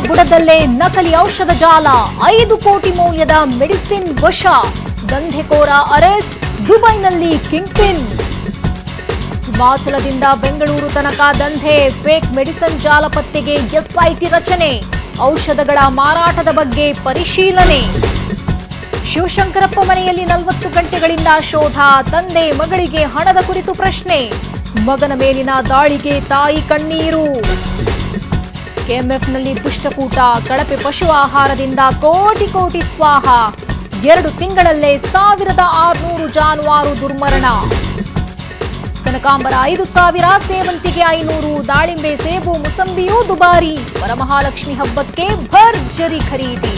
ಬುಡದಲ್ಲೇ ನಕಲಿ ಔಷಧ ಜಾಲ, 5 ಕೋಟಿ ಮೌಲ್ಯದ ಮೆಡಿಸಿನ್ ವಶ, ದಂಧೆಕೋರ ಅರೆಸ್ಟ್, ದುಬೈನಲ್ಲಿ ಕಿಂಗ್ ಪಿನ್. ಹಿಮಾಚಲದಿಂದ ಬೆಂಗಳೂರು ತನಕ ದಂಧೆ, ಫೇಕ್ ಮೆಡಿಸಿನ್ ಜಾಲ ಪತ್ತೆಗೆ ಎಸ್ಐಟಿ ರಚನೆ, ಔಷಧಗಳ ಮಾರಾಟದ ಬಗ್ಗೆ ಪರಿಶೀಲನೆ. ಶಿವಶಂಕರಪ್ಪ ಮನೆಯಲ್ಲಿ 40 ಗಂಟೆಗಳಿಂದ ಶೋಧ, ತಂದೆ ಮಗಳಿಗೆ ಹಣದ ಕುರಿತು ಪ್ರಶ್ನೆ, ಮಗನ ಮೇಲಿನ ದಾಳಿಗೆ ತಾಯಿ ಕಣ್ಣೀರು. ಕೆಎಂಎಫ್ನಲ್ಲಿ ದುಷ್ಟಕೂಟ, ಕಳಪೆ ಪಶು ಆಹಾರದಿಂದ ಕೋಟಿ ಕೋಟಿ ಸ್ವಾಹ, 2 ತಿಂಗಳಲ್ಲೇ 1600 ಜಾನುವಾರು ದುರ್ಮರಣ. ಕನಕಾಂಬರ 5,000, ಸೇವಂತಿಗೆ 500, ದಾಳಿಂಬೆ, ಸೇಬು, ಮುಸಂಬಿಯೂ ದುಬಾರಿ. ವರಮಹಾಲಕ್ಷ್ಮಿ ಹಬ್ಬಕ್ಕೆ ಭರ್ಜರಿ ಖರೀದಿ.